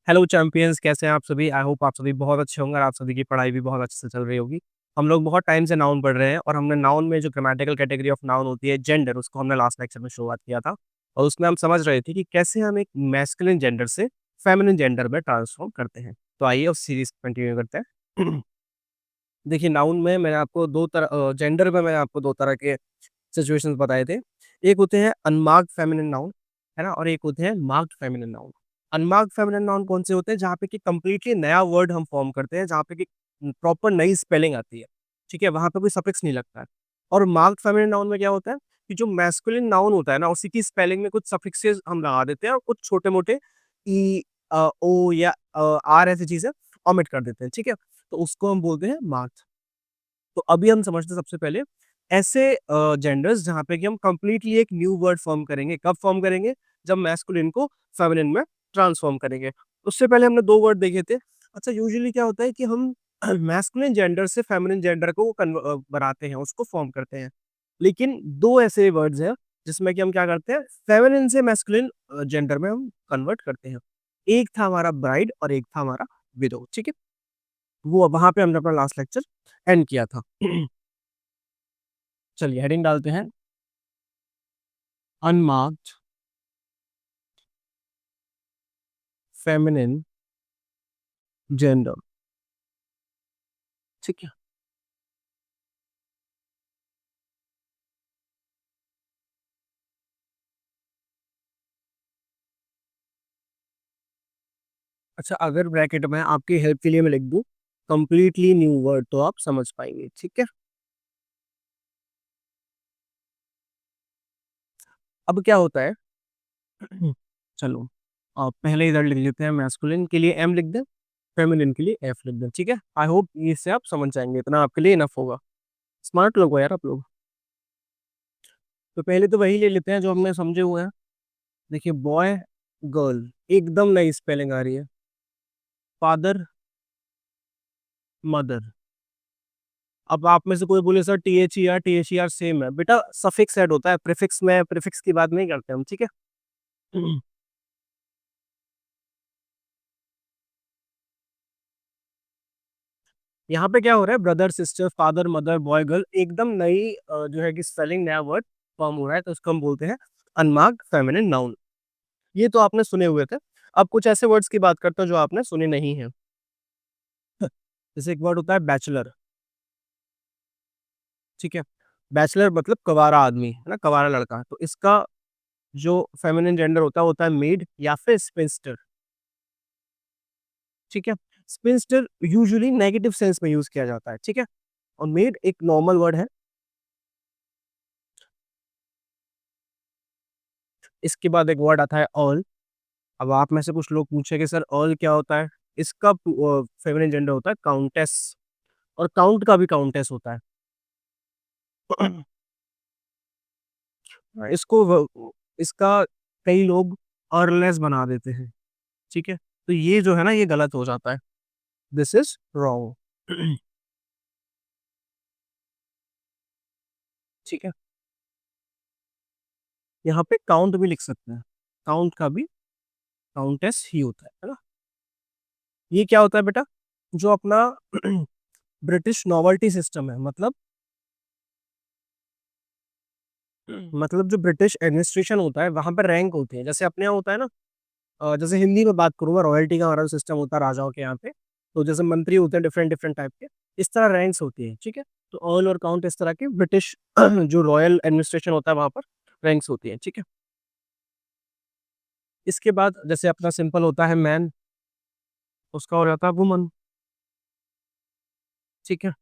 Hello champions, कैसे हैं आप सभी? आई होप आप सभी बहुत अच्छे होंगे और आप सभी की पढ़ाई भी बहुत अच्छे से चल रही होगी। हम लोग बहुत टाइम से नाउन पढ़ रहे हैं और हमने नाउन में जो ग्रामेटिकल कैटेगरी ऑफ नाउन होती है जेंडर, उसको हमने लास्ट लेक्चर में शुरुआत किया था और उसमें हम समझ रहे थे कि कैसे हम एक मैस्कुलिन जेंडर से फेमिनिन जेंडर में ट्रांसफॉर्म करते हैं। तो आइए उस सीरीज कंटिन्यू करते हैं। देखिए, नाउन में मैंने आपको जेंडर में मैंने आपको 2 तरह के सिचुएशंस बताए थे। एक होते हैं अनमार्क्ड फेमिनिन नाउन, है ना? और एक होते हैं marked feminine noun. Unmarked feminine noun कौन से होते हैं? जहाँ पे कि कंप्लीटली नया वर्ड हम फॉर्म करते हैं, जहाँ पे कि प्रॉपर नई स्पेलिंग आती है, ठीक है? वहाँ पे कोई सफिक्स नहीं लगता है। और मार्क्ड फेमिनिन नाउन में क्या होता है कि जो मैस्कुलिन नाउन होता है ना, उसी की स्पेलिंग में कुछ सफिक्सेस हम लगा देते हैं और कुछ छोटे-मोटे ई ओ या आर ऐसी चीज़ें ओमिट कर देते हैं, ठीक है? तो उसको हम बोलते हैं मार्क्ड। तो अभी हम समझते हैं सबसे पहले ऐसे जेंडर्स जहाँ पे कि हम कंप्लीटली एक न्यू वर्ड फॉर्म करेंगे। कब फॉर्म करेंगे? जब मैस्कुलिन को फेमिनिन में ट्रांसफॉर्म करेंगे। उससे पहले हमने 2 वर्ड देखे थे। अच्छा, यूजुअली क्या होता है कि हम मैस्कुलिन जेंडर से फेमिनिन जेंडर को बनाते हैं, उसको फॉर्म करते हैं। लेकिन 2 ऐसे वर्ड्स हैं जिसमें कि हम क्या करते हैं, फेमिनिन से मैस्कुलिन जेंडर में हम कन्वर्ट करते हैं। एक था हमारा ब्राइड और एक था हमारा विडो, ठीक है? वो वहाँ पे हमने अपना लास्ट लेक्चर एंड किया था। चलिए हेडिंग डालते हैं, अनमार्क्ड फेमिनिन जेंडर, ठीक है? अच्छा, अगर ब्रैकेट में आपकी हेल्प के लिए मैं लिख दूँ कंप्लीटली न्यू वर्ड, तो आप समझ पाएँगे, ठीक है? अब क्या होता है, चलो पहले इधर लिख लेते हैं, मैस्कुलिन के लिए एम लिख दें, फेमिनिन के लिए एफ लिख दें, ठीक है? आई होप इससे आप समझ जाएँगे, इतना आपके लिए इनफ होगा। स्मार्ट लोग हो यार आप लोग। तो पहले तो वही ले लेते हैं जो हमने समझे हुए हैं। देखिए, बॉय, गर्ल, एकदम नई स्पेलिंग आ रही है। Father, mother. अब आप में से कोई बोले सर टीएचईआर सेम है। बेटा सफिक्स ऐड होता है, प्रीफिक्स में प्रीफिक्स की बात नहीं करते हम, ठीक है? यहाँ पे क्या हो रहा है, brother, sister, father, mother, boy, girl, एकदम नई जो है कि स्पेलिंग, नया वर्ड फॉर्म हो रहा है, तो उसको हम बोलते हैं अनमार्क्ड फेमिनिन नाउन। ये तो आपने सुने हुए थे। अब कुछ ऐसे वर्ड्स की बात करते हैं जो आपने सुने नहीं हैं। जैसे एक वर्ड होता है बैचलर, ठीक है? बैचलर मतलब कवारा आदमी, है ना? कवारा लड़का। तो इसका जो फेमिनिन जेंडर होता है मेड या फिर स्पिंस्टर, ठीक है? स्पिंस्टर यूजुअली नेगेटिव सेंस में यूज़ किया जाता है, ठीक है? और मेड एक नॉर्मल वर्ड है। इसके बाद एक वर्ड आता है अर्ल। अब आप में से कुछ लोग पूछे कि सर अर्ल क्या होता है? इसका फेमिनिन जेंडर होता है काउंटेस, और काउंट का भी काउंटेस होता है। इसको इसका कई लोग अर्लनेस बना देते हैं, ठीक है? तो ये जो है ना, ये गलत हो जाता है। This is wrong. ठीक है? यहाँ पे काउंट भी लिख सकते हैं। काउंट का भी काउंटेस ही होता है ना? ये क्या होता है बेटा? जो अपना ब्रिटिश नॉवर्टी सिस्टम है, मतलब जो ब्रिटिश एडमिनिस्ट्रेशन होता है, वहाँ पे रैंक होती है। जैसे अपने यहाँ होता है ना, जैसे हिंदी में बात करूँगा, रॉयल्टी का हमारा सिस्टम होता है राजाओं के यहाँ पे। तो जैसे मंत्री होते हैं डिफरेंट डिफरेंट टाइप के, इस तरह रैंक्स होती है, ठीक है? तो अर्ल और काउंट इस तरह के ब्रिटिश जो रॉयल एडमिनिस्ट्रेशन होता है वहाँ पर रैंक्स होती है, ठीक है? इसके बाद जैसे अपना सिंपल होता है मैन, उसका हो जाता है वुमन, ठीक है?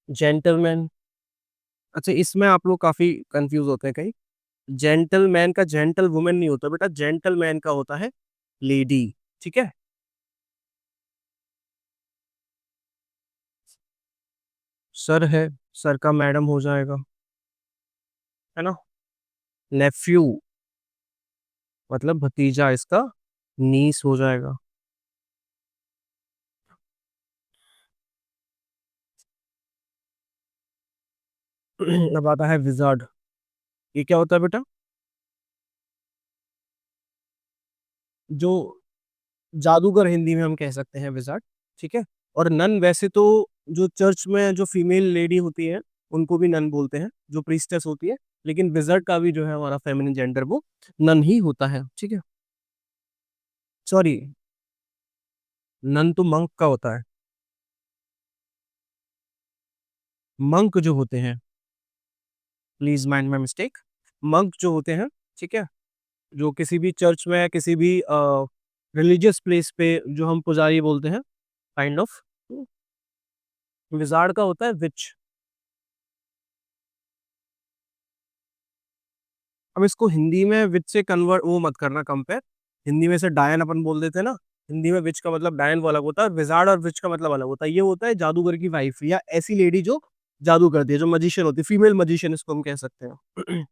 जेंटलमैन। अच्छा, इसमें आप लोग काफ़ी कन्फ्यूज़ होते हैं कहीं। जेंटलमैन का जेंटल वुमन नहीं होता बेटा, जेंटलमैन का होता है लेडी, ठीक है? सर है, सर का मैडम हो जाएगा, है ना? नेफ्यू मतलब भतीजा, इसका नीस हो जाएगा। अब आता है विज़ार्ड। ये क्या होता है बेटा? जो जादूगर हिंदी में हम कह सकते हैं विज़ार्ड, ठीक है? और नन वैसे तो जो चर्च में जो फीमेल लेडी होती है, उनको भी नन बोलते हैं, जो प्रीस्टेस होती है, लेकिन विज़ार्ड का भी जो है हमारा फेमिनिन जेंडर वो नन ही होता है, ठीक है? सॉरी, नन तो मंक का होता है। मंक जो होते हैं, please mind my mistake, monk जो होते हैं, ठीक है? जो किसी भी चर्च में, किसी भी रिलीजियस प्लेस पे जो हम पुजारी बोलते हैं, काइंड ऑफ, विज़ार्ड का होता है विच। अब इसको हिंदी में विच से कन्वर्ट वो मत करना कंपेयर। हिंदी में से डायन अपन बोल देते हैं ना, हिंदी में विच का मतलब डायन वो अलग होता है, विज़ार्ड और विच का मतलब अलग होता है। ये होता है जादूगर की वाइफ या ऐसी लेडी जो जादू करती है, जो मैजिशियन होती है, फीमेल मैजिशियन इसको हम कह सकते हैं।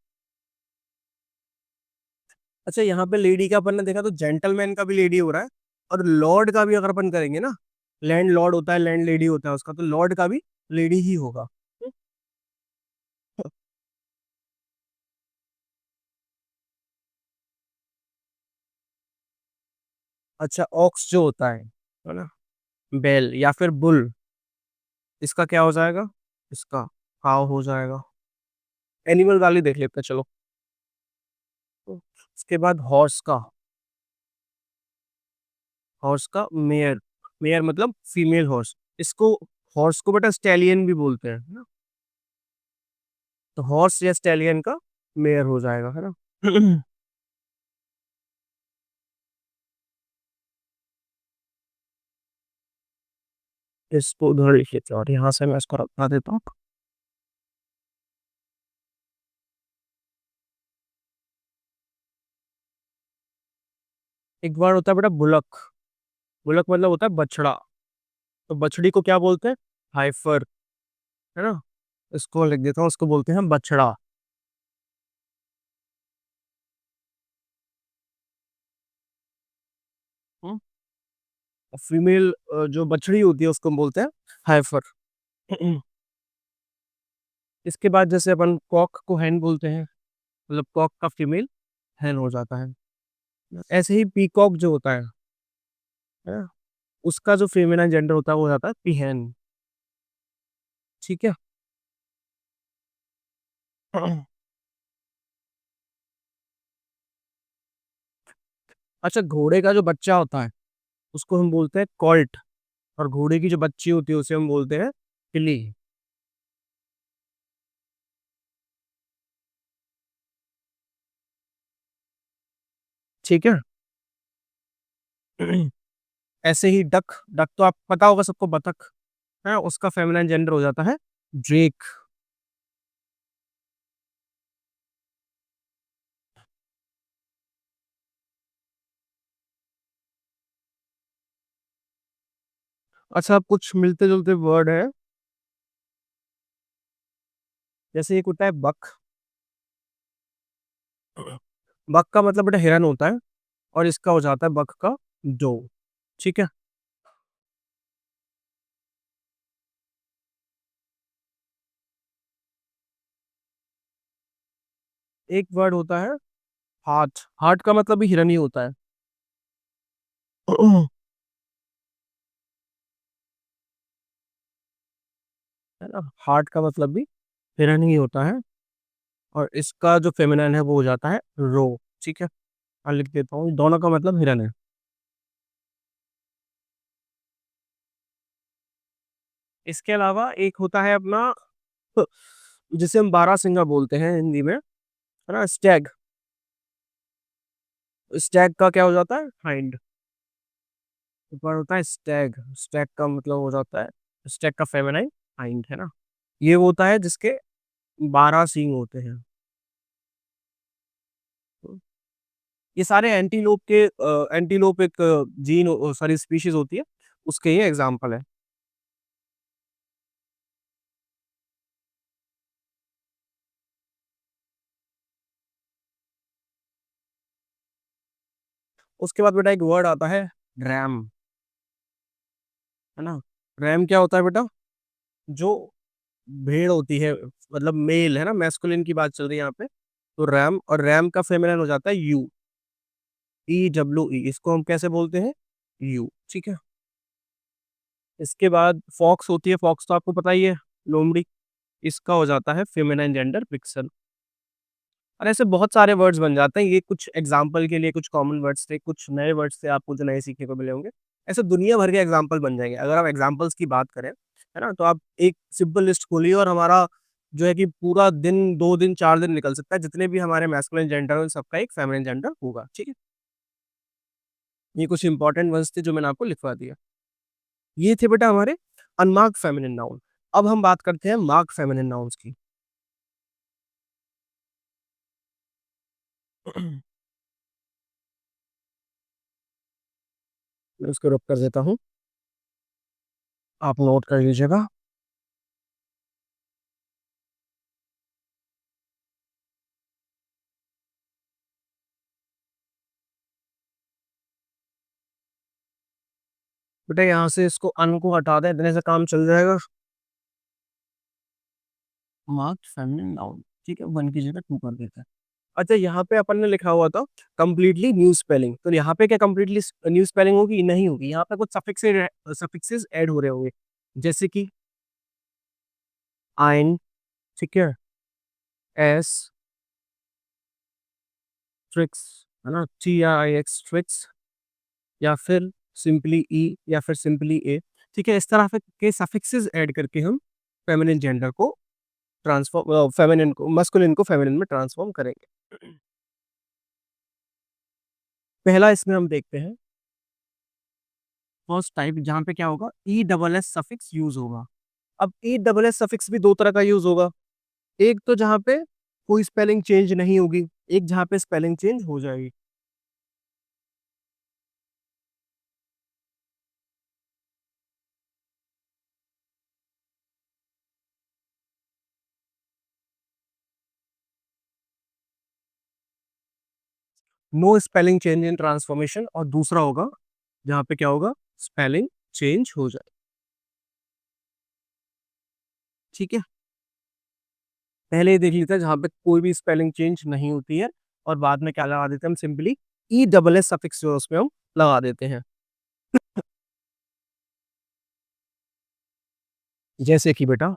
अच्छा, यहाँ पे लेडी का अपन ने देखा तो जेंटलमैन का भी लेडी हो रहा है, और लॉर्ड का भी अगर अपन करेंगे ना, लैंड लॉर्ड होता है, लैंड लेडी होता है उसका, तो लॉर्ड का भी लेडी ही होगा। अच्छा, ऑक्स जो होता है ना, बेल या फिर बुल, इसका क्या हो जाएगा? इसका काव हो जाएगा। एनिमल वाली देख लेते हैं, चलो। तो उसके बाद हॉर्स का मेयर, मेयर मतलब फीमेल हॉर्स। इसको हॉर्स को बेटा स्टैलियन भी बोलते हैं, है ना? तो हॉर्स या स्टैलियन का मेयर हो जाएगा, है ना? इसको उधर लिख लेते हैं और यहाँ से मैं इसको हटा देता हूँ। एक बार होता है बेटा बुलक। बुलक मतलब होता है बछड़ा। तो बछड़ी को क्या बोलते हैं? हाइफर, है ना? इसको लिख देता हूँ, उसको बोलते हैं बछड़ा। फीमेल जो बछड़ी होती है उसको हम बोलते हैं हाइफर। इसके बाद जैसे अपन कॉक को हैन बोलते हैं, मतलब कॉक का फीमेल हैन हो जाता है। ऐसे ही पीकॉक जो होता है ना? उसका जो फेमिनिन जेंडर होता है वो हो जाता है पीहैन। ठीक है। अच्छा, घोड़े का जो बच्चा होता है उसको हम बोलते हैं कॉल्ट, और घोड़े की जो बच्ची होती है उसे हम बोलते हैं फिली। ठीक है। ऐसे ही डक, डक तो आप पता होगा सबको, बतख है, उसका फेमिनिन जेंडर हो जाता है ड्रेक। अच्छा, अब कुछ मिलते जुलते वर्ड है, जैसे एक होता है बक। बक का मतलब बेटा हिरन होता है, और इसका हो जाता है बक का डो। ठीक है। एक वर्ड होता है हार्ट। हार्ट का मतलब भी हिरन ही होता है। है ना? हार्ट का मतलब भी हिरन ही होता है, और इसका जो फेमिनिन है वो हो जाता है रो। ठीक है। मैं लिख देता हूँ, दोनों का मतलब हिरन है। इसके अलावा एक होता है अपना, जिसे हम बारहसिंगा बोलते हैं हिंदी में, है ना, स्टैग। स्टैग का क्या हो जाता है? हाइंड। एक बार होता है स्टैग, स्टैग का मतलब हो जाता है, स्टैग का फेमिनाइन हाइंड, है ना? ये वो होता है जिसके 12 सींग होते हैं। तो ये सारे एंटीलोप के, एंटीलोप एक जीन, सॉरी स्पीशीज होती है, उसके ये एग्जाम्पल है। उसके बाद बेटा एक वर्ड आता है रैम, है ना? रैम क्या होता है बेटा? जो भेड़ होती है, मतलब मेल, है ना, मैस्कुलिन की बात चल रही है यहाँ पे, तो रैम, और रैम का फेमिनिन हो जाता है यू। EWE इसको हम कैसे बोलते हैं? यू, ठीक है? इसके बाद फॉक्स होती है, फॉक्स तो आपको पता ही है, लोमड़ी, इसका हो जाता है फेमिनाइन जेंडर पिक्सेल। और ऐसे बहुत सारे वर्ड्स बन जाते हैं, ये कुछ एग्ज़ाम्पल के लिए कुछ कॉमन वर्ड्स थे, कुछ नए वर्ड्स थे आपको जो नए सीखने को मिले होंगे। ऐसे दुनिया भर के एग्ज़ाम्पल बन जाएँगे। अगर आप एग्ज़ाम्पल्स की बात करें, है ना? तो आप एक सिंपल लिस्ट खोलिए और हमारा जो है कि पूरा दिन, 2 दिन, 4 दिन निकल सकता है, जितने भी हमारे मैस्कुलिन जेंडर हैं, उन सबका एक फेमिनिन जेंडर होगा, ठीक है? ये कुछ इंपॉर्टेंट वर्ड्स थे जो मैंने आपको लिखवा दिया। ये थे बेटा हमारे अनमार्क्ड फेमिनिन नाउन। अब हम बात करते हैं मार्क्ड फेमिनिन नाउन्स की। मैं उसको रब कर देता हूँ, आप नोट कर लीजिएगा। बेटा यहाँ से इसको अन को हटा दें, इतने से काम चल जाएगा। मार्क्ड फेमिनिन नाउन, ठीक है, 1 की जगह 2 कर देते हैं। अच्छा, यहाँ पे अपन ने लिखा हुआ था कंप्लीटली न्यू स्पेलिंग, तो यहाँ पे क्या कंप्लीटली न्यू स्पेलिंग होगी? नहीं होगी। यहाँ पे कुछ सफिक्सेस ऐड हो रहे होंगे, जैसे कि आइन, ठीक है, एस, ट्रिक्स, है ना, TRIX ट्रिक्स, या फिर सिंपली ई, या फिर सिंपली ए, ठीक है? इस तरह के सफिक्सेस ऐड करके हम फेमिनिन जेंडर को फेमिनिन को मस्कुलिन को फेमिनिन में ट्रांसफॉर्म करेंगे। पहला इसमें हम देखते हैं फर्स्ट टाइप, जहाँ पे क्या होगा, E double S suffix use होगा। अब ई डबल एस सफिक्स भी दो तरह का यूज होगा। एक तो जहाँ पे कोई स्पेलिंग चेंज नहीं होगी, एक जहाँ पे स्पेलिंग चेंज हो जाएगी। No spelling change in transformation, और दूसरा होगा जहाँ पे क्या होगा, स्पेलिंग चेंज हो जाए, ठीक है? पहले ये देख लेते हैं जहाँ पे कोई भी स्पेलिंग चेंज नहीं होती है, और बाद में क्या लगा देते हैं हम, simply E double S suffix जो है उसमें हम लगा देते हैं। जैसे कि बेटा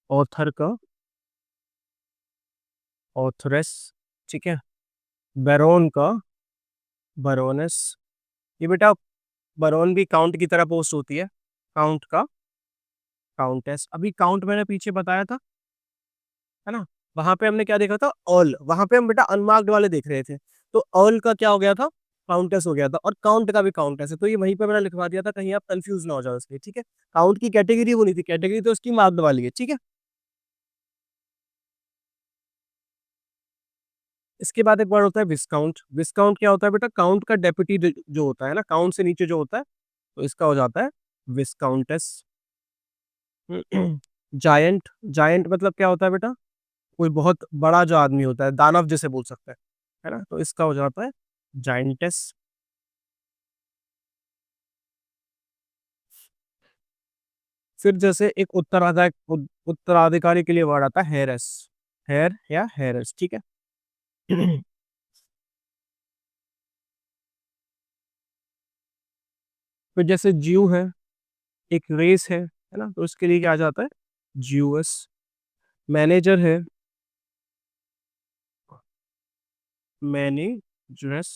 ऑथर का ऑथरेस, ठीक है, बैरोन का बैरोनेस। ये बेटा बैरोन भी काउंट की तरह पोस्ट होती है, काउंट का काउंटेस। अभी काउंट मैंने पीछे बताया था, है ना? वहां पे हमने क्या देखा था, ऑल, वहां पे हम बेटा अनमार्क्ड वाले देख रहे थे, तो ऑल का क्या हो गया था, काउंटेस हो गया था, और काउंट का भी काउंटेस है, तो ये वहीं पे मैंने लिखवा दिया था, कहीं आप कंफ्यूज ना हो जाओ इसलिए, ठीक है? काउंट की कैटेगरी वो नहीं थी, कैटेगरी तो उसकी मार्क्ड वाली है, ठीक है? इसके बाद एक वर्ड होता है विस्काउंट। विस्काउंट क्या होता है बेटा, काउंट का डेप्यूटी जो होता है ना, काउंट से नीचे जो होता है, तो इसका हो जाता है विस्काउंटेस। जायंट, जायंट मतलब क्या होता है बेटा, कोई बहुत बड़ा जो आदमी होता है, दानव जैसे बोल सकते हैं, है ना? तो इसका हो जाता है जायंटेस। फिर जैसे एक उत्तराधिकारी के लिए वर्ड आता है हेरस, हेर या हेरस, ठीक है? फिर जैसे ज्यू है, एक रेस है ना? तो उसके लिए क्या आ जाता है, ज्यूअस। मैनेजर है, मैनेजरस।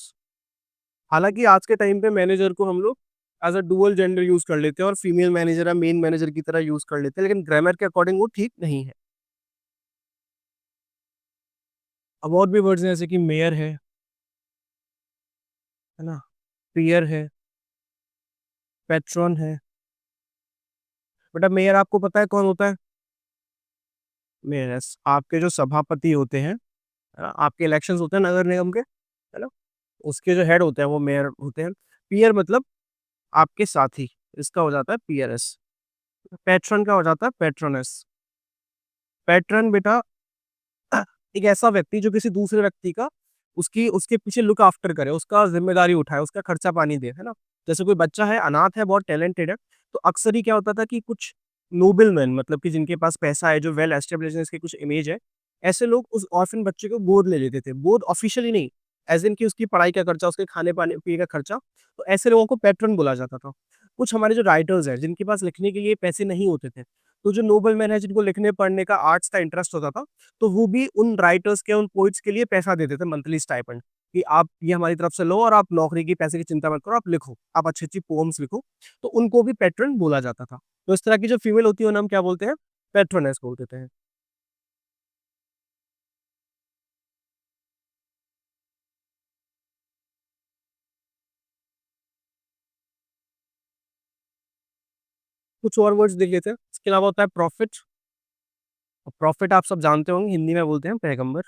हालांकि आज के टाइम पे मैनेजर को हम लोग as a dual gender use कर लेते हैं, और फीमेल मैनेजर या मेन मैनेजर की तरह यूज कर लेते हैं, लेकिन ग्रामर के अकॉर्डिंग वो ठीक नहीं है। अब और भी वर्ड्स हैं, जैसे कि मेयर है ना, पियर है, पेट्रॉन है। बेटा मेयर आपको पता है कौन होता है? मेयर आपके जो सभापति होते हैं, है ना, आपके इलेक्शंस होते हैं नगर निगम के, है ना, उसके जो हेड होते हैं वो मेयर होते हैं। पियर मतलब आपके साथी, इसका हो जाता है पियरस। पैट्रन का हो जाता है पेट्रोनस। पैट्रन बेटा एक ऐसा व्यक्ति जो किसी दूसरे व्यक्ति का, उसकी उसके पीछे लुक आफ्टर करे, उसका ज़िम्मेदारी उठाए, उसका खर्चा पानी दे, है ना? जैसे कोई बच्चा है, अनाथ है, बहुत टैलेंटेड है, तो अक्सर ही क्या होता था कि कुछ नोबलमैन, मतलब कि जिनके पास पैसा है, जो वेल एस्टेब्लिश्ड है, जिसकी कुछ इमेज है, ऐसे लोग उस ऑर्फन बच्चे को गोद ले लेते थे। गोद ऑफिशियली नहीं, एज़ इन कि उसकी पढ़ाई का खर्चा, उसके खाने-पाने पीने का खर्चा, तो ऐसे लोगों को पैट्रन बोला जाता था। कुछ हमारे जो राइटर्स हैं, जिनके पास लिखने के लिए पैसे नहीं होते थे, तो जो नोबल मैन है, जिनको लिखने-पढ़ने का, आर्ट्स का इंटरेस्ट होता था, तो वो भी उन राइटर्स के, उन पोएट्स के लिए पैसा देते थे, मंथली स्टाइपेंड, कि आप ये हमारी तरफ से लो और आप नौकरी की, पैसे की चिंता मत करो, आप लिखो, आप अच्छी-अच्छी पोएम्स लिखो, तो उनको भी पैट्रन बोला जाता था। तो इस तरह की जो फीमेल होती है, उन्हें हम क्या बोलते हैं? पैट्रोनेस बोल देते हैं। कुछ और वर्ड्स देख लेते हैं, इसके अलावा होता है प्रॉफिट। प्रॉफिट आप सब जानते होंगे, हिंदी में बोलते हैं पैगंबर।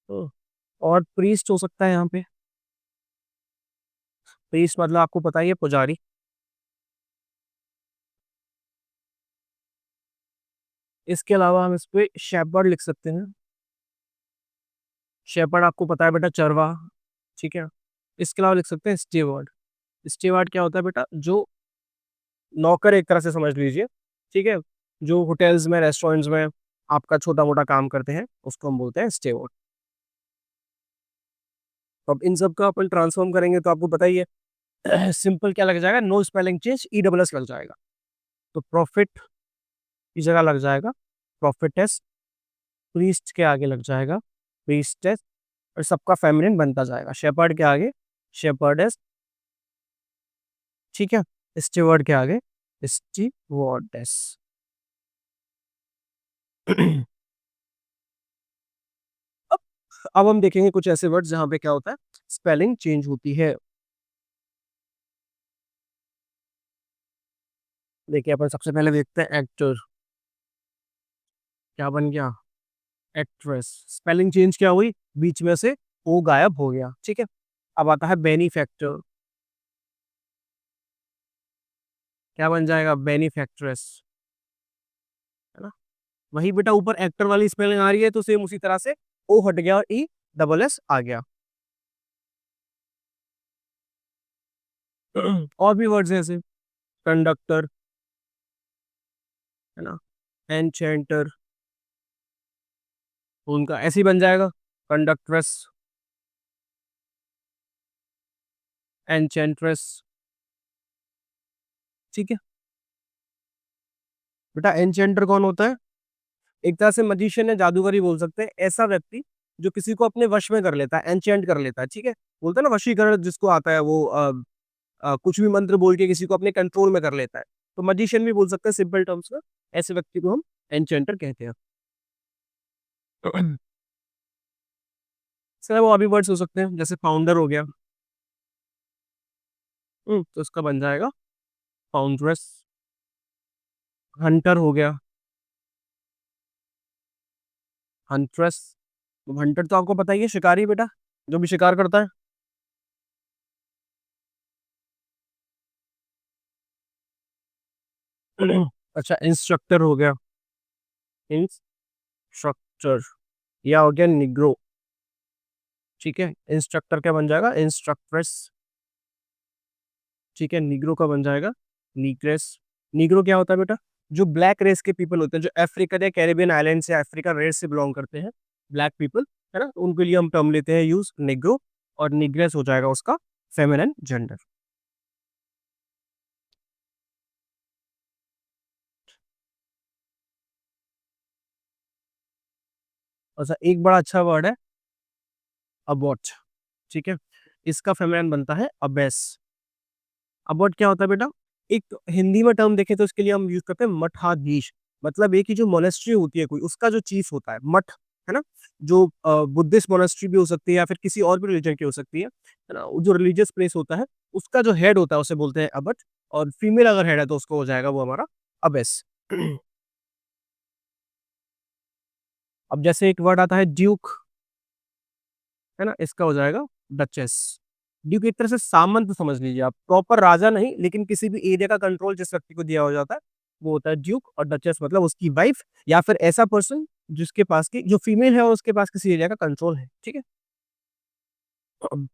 तो और प्रीस्ट हो सकता है यहाँ पे। प्रीस्ट मतलब आपको पता ही है, पुजारी। इसके अलावा हम इस पे शेपर्ड लिख सकते हैं। शेपर्ड आपको पता है बेटा, चरवाहा, ठीक है। इसके अलावा लिख सकते हैं स्टीवर्ड। स्टीवर्ड क्या होता है बेटा? जो नौकर, एक तरह से समझ लीजिए, ठीक है। जो होटल्स में, रेस्टोरेंट्स में आपका छोटा-मोटा काम करते हैं, उसको हम बोलते हैं स्टीवर्ड। तो अब इन सब का अपन ट्रांसफ़ॉर्म करेंगे तो आपको पता ही है, सिंपल क्या लग जाएगा? नो स्पेलिंग चेंज, ईडब्ल्यूएस लग जाएगा। तो प्रॉफिट की जगह लग जाएगा प्रॉफिटेस, प्रीस्ट के आगे लग जाएगा प्रीस्टेस, और सबका फेमिनिन बनता जाएगा। शेपर्ड के आगे शेपर्डेस, ठीक है। स्टीवर्ड के आगे स्टीवर्डेस। अब अब हम देखेंगे कुछ ऐसे वर्ड्स जहाँ पे क्या होता है, स्पेलिंग चेंज होती है। देखिए, अपन सबसे पहले देखते हैं एक्टर। क्या बन गया? एक्ट्रेस। स्पेलिंग चेंज क्या हुई? बीच में से ओ गायब हो गया, ठीक है। अब आता है बेनिफैक्टर। क्या बन जाएगा? बेनिफैक्ट्रेस, है ना। वही बेटा, ऊपर एक्टर वाली स्पेलिंग आ रही है, तो सेम उसी तरह से ओ हट गया और ई डबल एस आ गया। और भी वर्ड्स हैं ऐसे, कंडक्टर, है ना, एनचेंटर, उनका ऐसे ही बन जाएगा, कंडक्ट्रेस, एनचेंट्रेस, ठीक है। बेटा एनचेंटर कौन होता है? एक तरह से मैजिशियन या जादूगर ही बोल सकते हैं, ऐसा व्यक्ति जो किसी को अपने वश में कर लेता है, एनचेंट कर लेता है, ठीक है। बोलते हैं ना, वशीकरण जिसको आता है, वो कुछ भी मंत्र बोल के किसी को अपने कंट्रोल में कर लेता है। तो मैजिशियन भी बोल सकते हैं सिंपल टर्म्स में, ऐसे व्यक्ति को हम एनचेंटर कहते हैं। इसके अलावा और भी वर्ड्स हो सकते हैं, जैसे फाउंडर हो गया। तो इसका बन जाएगा फाउंड्रेस। हंटर हो गया, हंट्रेस। हंटर तो आपको पता ही है, शिकारी बेटा, जो भी शिकार करता है। अच्छा, इंस्ट्रक्टर हो गया, इंस्ट्रक्टर। या हो गया निग्रो, ठीक है। इंस्ट्रक्टर क्या बन जाएगा? इंस्ट्रक्ट्रेस, ठीक है। निग्रो का बन जाएगा नीग्रेस। निग्रो क्या होता है बेटा? जो ब्लैक रेस के पीपल होते हैं, जो अफ्रीका या कैरिबियन आइलैंड से, अफ्रीका रेस से बिलोंग करते हैं, ब्लैक पीपल, है ना, तो उनके लिए हम टर्म लेते हैं यूज निग्रो, और निग्रेस हो जाएगा उसका फेमिनिन जेंडर। अच्छा, एक बड़ा अच्छा वर्ड है अबॉट, ठीक है। इसका फेमिनिन बनता है अबेस। अबॉट क्या होता है बेटा? एक हिंदी में टर्म देखें तो इसके लिए हम यूज करते हैं मठाधीश। मतलब एक ही जो मोनेस्ट्री होती है कोई, उसका जो चीफ होता है, मठ, है ना। जो बुद्धिस्ट मोनेस्ट्री भी हो सकती है, या फिर किसी और भी रिलीजन की हो सकती है ना। जो रिलीजियस प्लेस होता है, उसका जो हेड होता है उसे बोलते हैं अबट, और फीमेल अगर हेड है तो उसको हो जाएगा वो हमारा अबेस। अब जैसे एक वर्ड आता है ड्यूक, है ना, इसका हो जाएगा डचेस। ड्यूक एक तरह से सामंत समझ लीजिए आप, प्रॉपर राजा नहीं, लेकिन किसी भी एरिया का कंट्रोल जिस व्यक्ति को दिया हो जाता है, वो होता है ड्यूक। और डचेस मतलब उसकी वाइफ, या फिर ऐसा पर्सन जिसके पास की जो फीमेल है और उसके पास किसी एरिया का कंट्रोल है, ठीक है। अब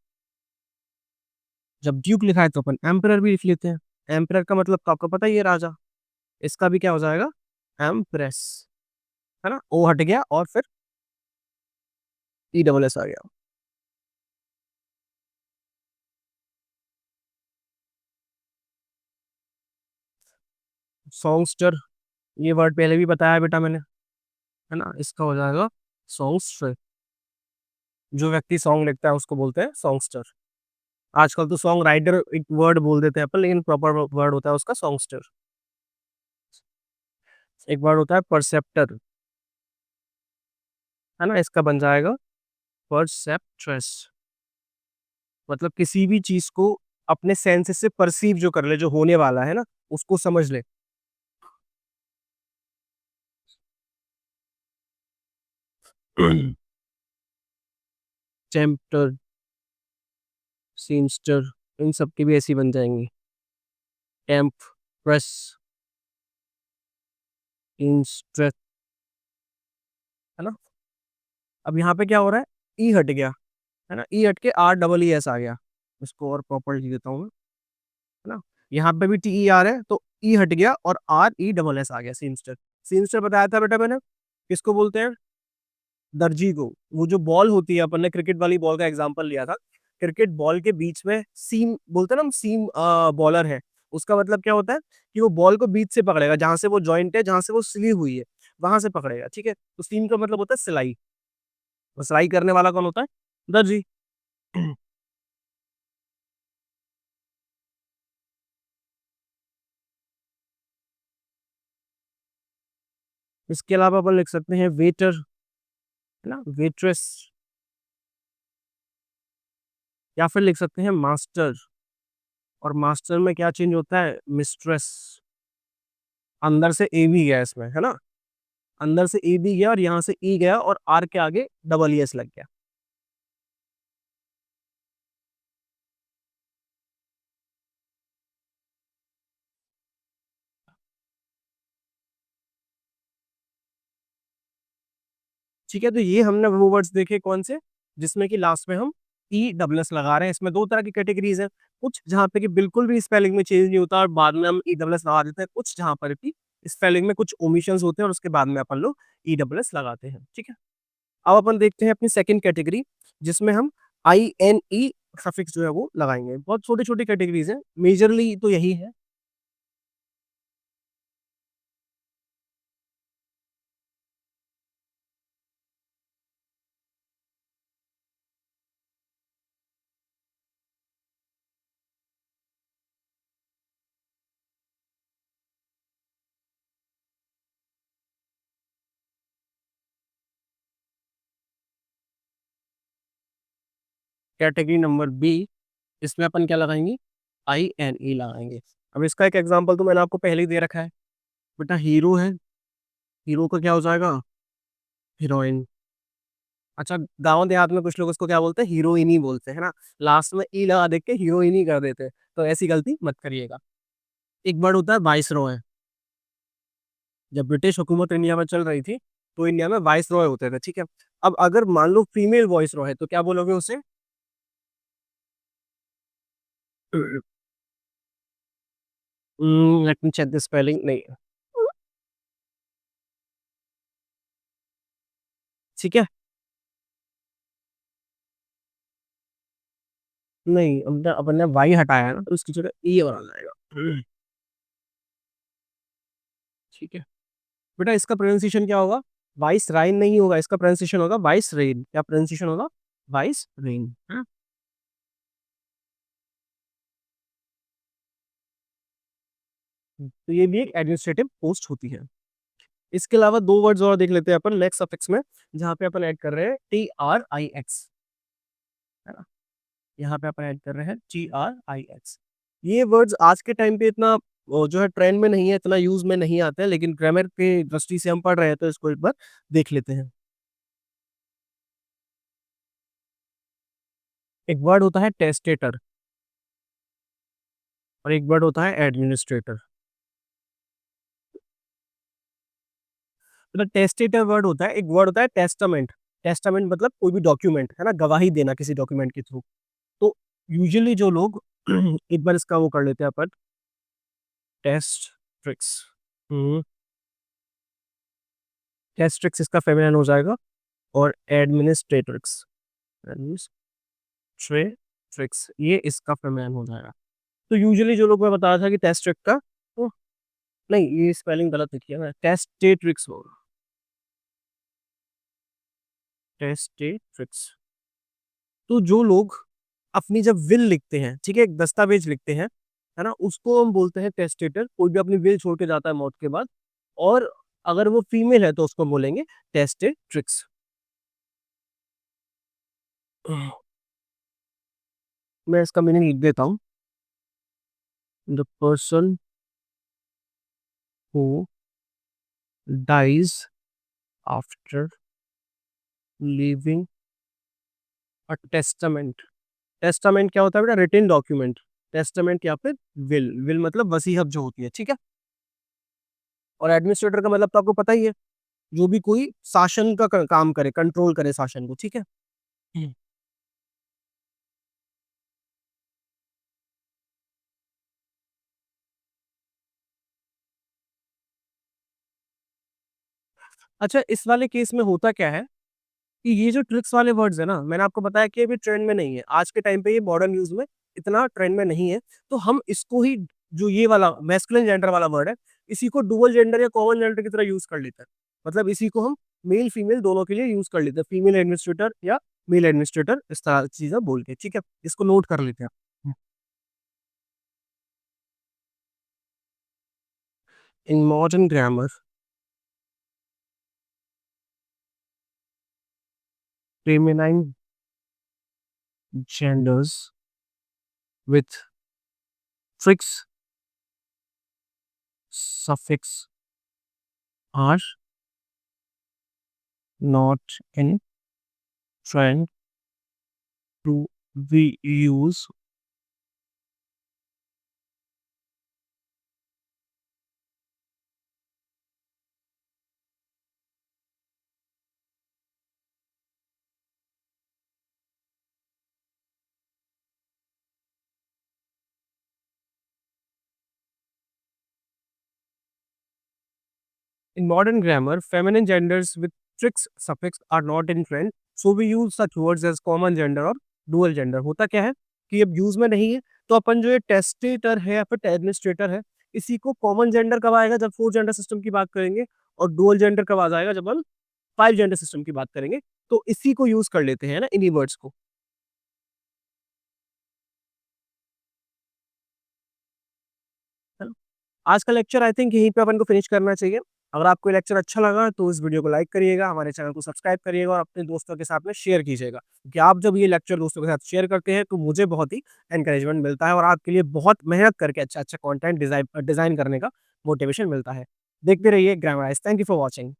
जब ड्यूक लिखा है तो अपन एम्परर भी लिख लेते हैं। एम्परर का मतलब तो आपको पता ही है, राजा। इसका भी क्या हो जाएगा? एम्प्रेस, है ना। ओ हट गया और फिर ई डबल एस आ गया। सॉन्गस्टर, ये वर्ड पहले भी बताया बेटा मैंने, है ना? इसका हो जाएगा सॉन्गस्टर। जो व्यक्ति सॉन्ग लिखता है उसको बोलते हैं सॉन्गस्टर। आजकल तो सॉन्ग राइटर एक वर्ड बोल देते हैं अपन, लेकिन प्रॉपर वर्ड होता है उसका सॉन्गस्टर। एक वर्ड होता है परसेप्टर, है ना? इसका बन जाएगा परसेप्ट्रेस। मतलब किसी भी चीज को अपने सेंसेस से परसीव जो कर ले, जो होने वाला है ना, उसको समझ ले। टेम्पटर, सीमस्टर, इन सब की भी ऐसी बन जाएंगी। टेम्प, प्रेस, इंस्ट्रेस, है ना? अब यहाँ पे क्या हो रहा है, ई हट गया, है ना? ई हट के आर डबल ई एस आ गया। इसको और प्रॉपर लिख देता हूँ मैं, है ना? यहाँ पे भी टी ई आर है, तो ई हट गया और आर ई डबल एस आ गया, सीमस्टर। सीमस्टर बताया था बेटा मैंने, किसको बोलते हैं? दर्जी को। वो जो बॉल होती है, अपन ने क्रिकेट वाली बॉल का एग्जांपल लिया था, क्रिकेट बॉल के बीच में सीम बोलते हैं ना हम, सीम बॉलर है। उसका मतलब क्या होता है कि वो बॉल को बीच से पकड़ेगा, जहां से वो जॉइंट है, जहां से वो सिली हुई है, वहां से पकड़ेगा, ठीक है? तो सीम का मतलब होता है सिलाई। और सिलाई करने वाला कौन होता है? दर्जी। इसके अलावा अपन लिख सकते हैं वेटर, है ना? वेट्रेस। या फिर लिख सकते हैं मास्टर। और मास्टर में क्या चेंज होता है? मिस्ट्रेस। अंदर से ए भी गया इसमें, है ना? अंदर से ए भी गया और यहाँ से ई गया और आर के आगे डबल ई एस लग गया। ठीक है, तो ये हमने वो वर्ड्स देखे कौन से, जिसमें कि लास्ट में हम ई डबल एस लगा रहे हैं। इसमें दो तरह की कैटेगरीज है, कुछ जहाँ पे कि बिल्कुल भी स्पेलिंग में चेंज नहीं होता और बाद में हम ई डबल एस लगा देते हैं, कुछ जहाँ पर भी स्पेलिंग में कुछ ओमिशंस होते हैं और उसके बाद में अपन लोग ई डबल एस लगाते हैं, ठीक है? अब अपन देखते हैं अपनी सेकंड कैटेगरी, जिसमें हम आई एन ई सफिक्स जो है वो लगाएंगे। बहुत छोटी छोटी कैटेगरीज है, मेजरली तो यही है। कैटेगरी नंबर बी, इसमें अपन क्या लगाएंगे? आई एन ई लगाएंगे। अब इसका एक एग्जांपल तो मैंने आपको पहले ही दे रखा है बेटा, हीरो है। हीरो का क्या हो जाएगा? हीरोइन। अच्छा, गांव देहात में कुछ लोग उसको क्या बोलते हैं? हीरोइन ही बोलते हैं, ना? लास्ट में ई लगा देख के हीरोइन ही कर देते हैं, तो ऐसी गलती मत करिएगा। एक वर्ड होता है वाइस रॉय। जब ब्रिटिश हुकूमत इंडिया में चल रही थी, तो इंडिया में वाइस रॉय होते थे, ठीक है? अब अगर मान लो फीमेल वॉइस रॉय है, तो क्या बोलोगे उसे? Let me check the spelling. नहीं, ठीक है। नहीं, अपन ने वाई हटाया है ना, तो उसकी जगह ई बना जाएगा। ठीक है बेटा, इसका प्रोनाउंसिएशन क्या होगा? वाइस राइन नहीं होगा, इसका प्रोनाउंसिएशन होगा वाइस रेन। क्या प्रोनाउंसिएशन होगा? Vice rain. हाँ? तो ये भी एक एडमिनिस्ट्रेटिव पोस्ट होती है। इसके अलावा दो वर्ड्स और देख लेते हैं अपन नेक्स्ट सफिक्स में, जहाँ पे अपन ऐड कर रहे हैं टी आर आई एक्स, है ना? यहाँ पे अपन ऐड कर रहे हैं टी आर आई एक्स। ये वर्ड्स आज के टाइम पे इतना जो है ट्रेंड में नहीं है, इतना यूज में नहीं आते हैं, लेकिन ग्रामर की दृष्टि से हम पढ़ रहे हैं तो इसको एक बार देख लेते हैं। एक वर्ड होता है टेस्टेटर और एक वर्ड होता है एडमिनिस्ट्रेटर। मतलब टेस्टेटर वर्ड होता है, एक वर्ड होता है टेस्टामेंट। टेस्टामेंट मतलब कोई भी डॉक्यूमेंट, है ना? गवाही देना किसी डॉक्यूमेंट के थ्रू। तो यूजुअली जो लोग एक बार इसका वो कर लेते हैं अपन, टेस्ट ट्रिक्स। टेस्ट ट्रिक्स इसका फेमिनिन हो जाएगा। और एडमिनिस्ट्रेट्रिक्स, एडमिनिस्ट्रेट्रिक्स ये इसका फेमिनिन हो जाएगा। तो यूजुअली जो लोग, मैं बताया था कि टेस्ट ट्रिक का, तो नहीं, ये स्पेलिंग गलत लिखी है, मैं टेस्टेट्रिक्स बोल रहा हूँ, टेस्टेट्रिक्स। तो जो लोग अपनी जब विल लिखते हैं, ठीक है, एक दस्तावेज लिखते हैं, है ना, उसको हम बोलते हैं टेस्टेटर। कोई भी अपनी विल छोड़ के जाता है मौत के बाद, और अगर वो फीमेल है तो उसको बोलेंगे टेस्टेट्रिक्स। मैं इसका मीनिंग लिख देता हूँ। The person who dies after leaving a testament. Testament क्या होता है बेटा? Written document. टेस्टामेंट या फिर विल। विल मतलब वसीयत जो होती है, ठीक है। और एडमिनिस्ट्रेटर का मतलब तो आपको पता ही है, जो भी कोई शासन का काम करे, कंट्रोल करे शासन को, ठीक है। हम्म। अच्छा, इस वाले केस में होता क्या है कि ये जो ट्रिक्स वाले वर्ड्स है ना, मैंने आपको बताया कि अभी ट्रेंड में नहीं है, आज के टाइम पे ये मॉडर्न यूज में इतना ट्रेंड में नहीं है। तो हम इसको ही, जो ये वाला मैस्कुलिन जेंडर वाला वर्ड है, इसी को डुअल जेंडर या कॉमन जेंडर की तरह यूज कर लेते हैं। मतलब इसी को हम मेल फीमेल दोनों के लिए यूज कर लेते हैं, फीमेल एडमिनिस्ट्रेटर या मेल एडमिनिस्ट्रेटर, इस तरह की चीजें बोल के, ठीक है। इसको नोट कर लेते हैं। In modern grammar, feminine genders with fixed suffix are not in trend to be used in modern grammar. Feminine genders with fixed suffix are not in trend, so we use such words as common gender और dual gender। होता क्या है कि अब use में नहीं है, तो अपन जो ये टेस्टेटर है या फिर एडमिनिस्ट्रेटर है, इसी को कॉमन जेंडर कब आएगा? जब फोर जेंडर सिस्टम की बात करेंगे। और डुअल जेंडर कब आ जाएगा? जब हम फाइव जेंडर सिस्टम की बात करेंगे। तो इसी को यूज कर लेते हैं ना, इन्हीं वर्ड्स को, है ना। आज का लेक्चर आई थिंक यहीं पे अपन को फिनिश करना चाहिए। अगर आपको लेक्चर अच्छा लगा तो इस वीडियो को लाइक करिएगा, हमारे चैनल को सब्सक्राइब करिएगा और अपने दोस्तों के साथ में शेयर कीजिएगा, क्योंकि आप जब ये लेक्चर दोस्तों के साथ शेयर करते हैं तो मुझे बहुत ही एनकरेजमेंट मिलता है और आपके लिए बहुत मेहनत करके अच्छा अच्छा कंटेंट डिजाइन डिजाइन करने का मोटिवेशन मिलता है। देखते रहिए ग्रामराइज। Thank you for watching.